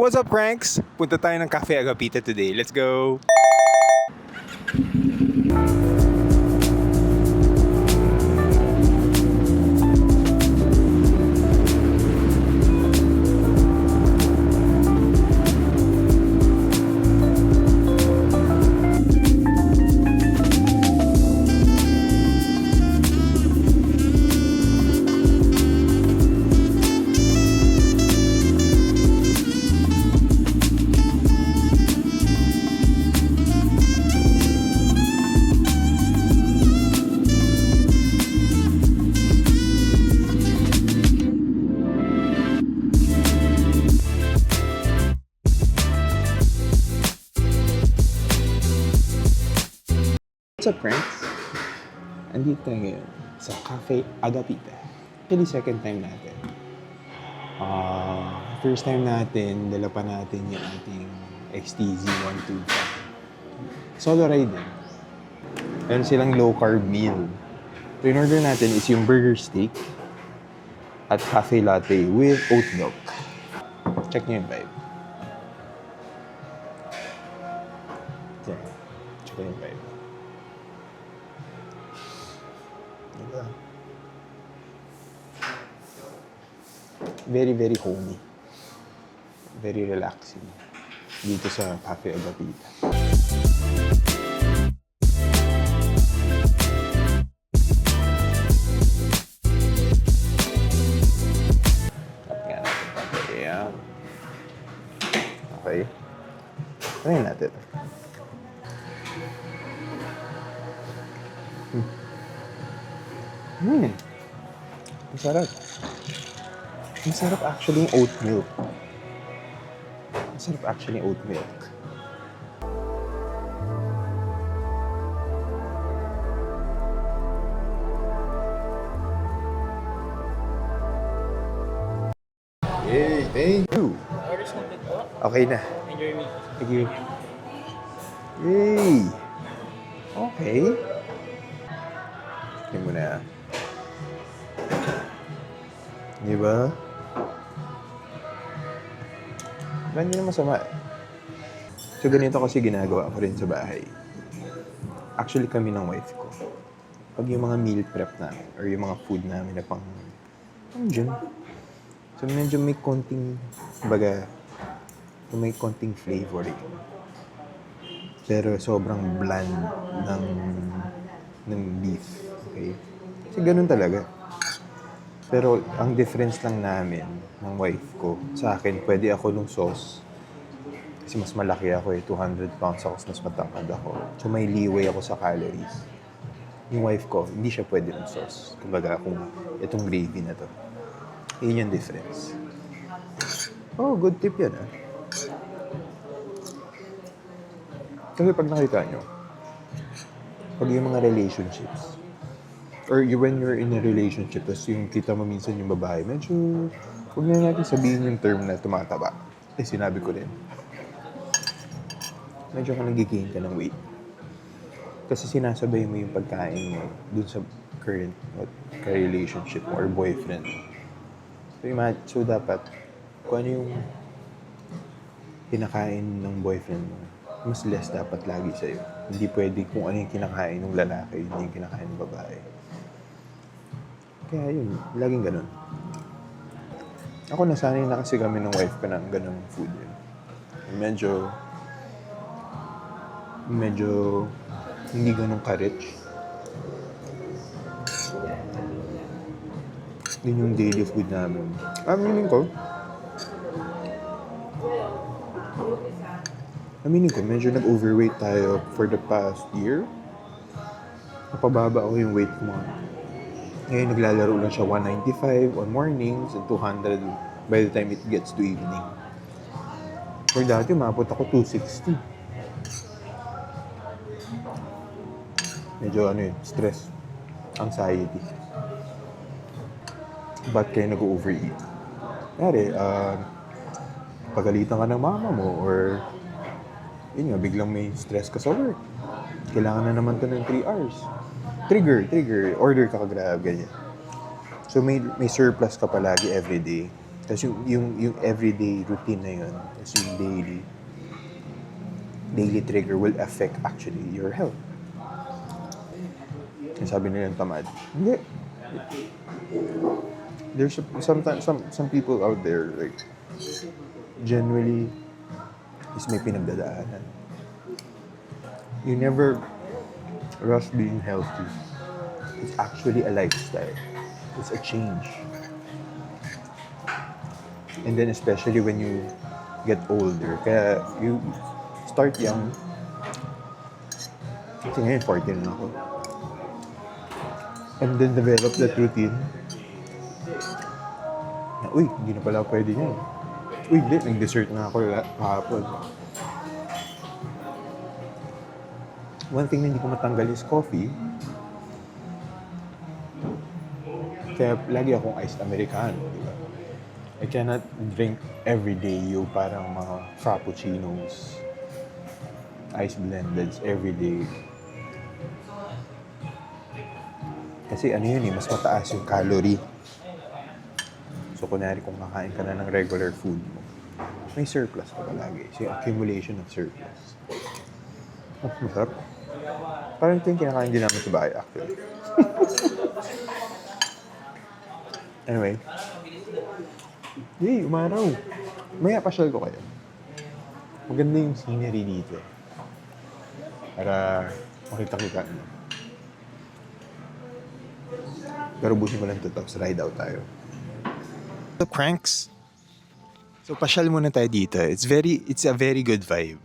What's up, Cranks? Punta tayo ng Cafe Agapita today. Let's go! What's up, friends? Andito tayo ngayon sa Cafe Agapita. Actually, second time natin. First time natin, dala pa natin yung ating XTZ 125. Solo ride din. Meron silang low-carb meal. So, in order natin is yung burger steak at cafe latte with oat milk. Check nyo yung vibe. Yeah. Check nyo yung vibe. Very, very homey. Very relaxing. Dito sa Cafe Agapita. Tingnan natin pati. Okay. Tingnan natin. Ang sarap. Ang sarap actually yung oat milk. Ang sarap actually yung oat milk. Yay! Thank you! Okay na. Enjoy me. Thank you. Yay! Okay. Tingnan mo na. Di ba? Ba, hindi na masama. So, ganito kasi ginagawa ko rin sa bahay. Actually, kami ng wife ko. Pag yung mga meal prep namin or yung mga food namin na pang dyan. So, medyo may konting, baga, may konting flavoring. Pero sobrang bland ng beef. Okay? Kasi ganun talaga. Pero ang difference lang namin ng wife ko, sa akin, pwede ako nung sauce. Kasi mas malaki ako 200 pounds ako, mas matangkad ako. So may leeway ako sa calories. Yung wife ko, hindi siya pwede ng sauce. Kumbaga, kung itong gravy na to. Yun yung difference. Oh, good tip yan Kasi pag nakita nyo, pag yung mga relationships, or when you're in a relationship, tapos yung kita mo minsan yung babae, medyo, huwag na natin sabihin yung term na tumataba. Sinabi ko rin. Medyo ka nag-gain ka ng weight. Kasi sinasabay mo yung pagkain mo dun sa current ka-relationship or boyfriend. So dapat, kung ano yung kinakain ng boyfriend mo, mas less dapat lagi sa'yo. Hindi pwede kung ano yung kinakain ng lalaki, hindi yung kinakain ng babae. Kaya yun, laging ganun. Ako nasanay na kasi kami ng wife ko ng ganun food yun. Medyo hindi ganun ka-rich. Yun yung daily food namin. Aminin ko, medyo nag-overweight tayo for the past year. Napababa ako yung weight ko mga. Ngayon, naglalaro lang siya 195 on mornings and 200 by the time it gets to evening. For dati, umabot ako 260. Medyo stress, anxiety. Ba't kayo nag-overeat? Kaya pagalitan ka ng mama mo or yun nga, biglang may stress ka sa work. Kailangan na naman to ng 3 hours. Trigger, order ka ka-Grab, ganyan. So may surplus ka palagi everyday. Tapos yung everyday routine na yun, tapos yung daily trigger will affect actually your health. Yung sabi nila yung tamad. Hindi. There's sometimes some people out there like generally is may pinagdadaanan. You never rush being healthy. It's actually a lifestyle. It's a change. And then especially when you get older, kaya you start young. Kasi ngayon, 14 na ako. And then develop that routine. Na, uy, hindi na pala pwede yan. Uy, hindi, nag-dessert na ako kahapon. One thing na hindi ko matanggal is coffee. Kaya lagi akong iced Americano, di ba? I cannot drink every day yung parang mga frappuccinos, ice blendeds every day. Kasi ano yun mas mataas yung calorie. So kunwari kung kakain ka na ng regular food mo, may surplus ka palagi. So yung accumulation of surplus. Masarap. Parang ito yung kinakain din namin sa bahay actually. Anyway. Yay, umaraw. Maya pasyal ko kayo. Maganda yung scenery dito. Para makita-kita nyo. Pero busin ko lang ito tapos ride out tayo. So, cranks. So, pasyal muna tayo dito. It's a very good vibe.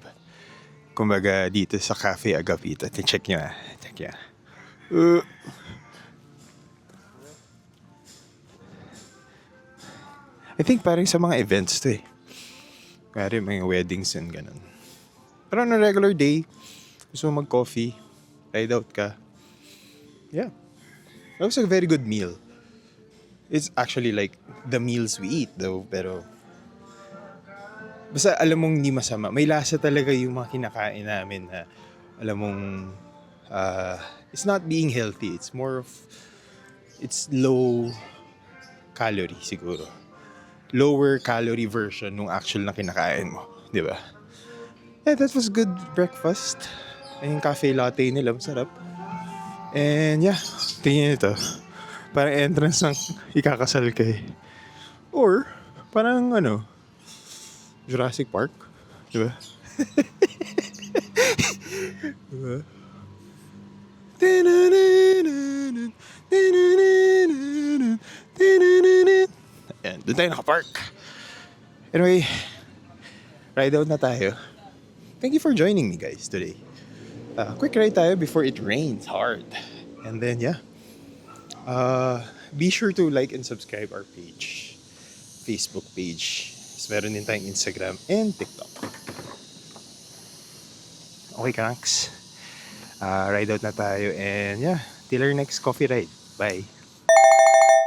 Kumbaga dito sa Cafe Agapito. Check nyo Check nyo. I think parang sa mga events to Parang mga weddings and ganun. Pero on a regular day, gusto mo mag-coffee, ride out ka. Yeah. That was a very good meal. It's actually like the meals we eat though, pero basta alam mong hindi masama. May lasa talaga yung mga kinakain namin na alam mong it's not being healthy. It's more of, it's low calorie siguro. Lower calorie version nung actual na kinakain mo. Di ba? Yeah, that was good breakfast. Yung cafe latte nila, masarap. And yeah, tingin ito. Parang entrance ng ikakasal kay. Or, parang Jurassic Park. Di ba? Diba? Ayan, doon tayo nakapark. Anyway, ride out na tayo. Thank you for joining me guys today. Quick ride tayo before it rains hard. And then yeah, be sure to like and subscribe our page, Facebook page. So, meron din tayong Instagram and TikTok. Okay, Kanks. Ride out na tayo and yeah, till our next coffee ride. Bye.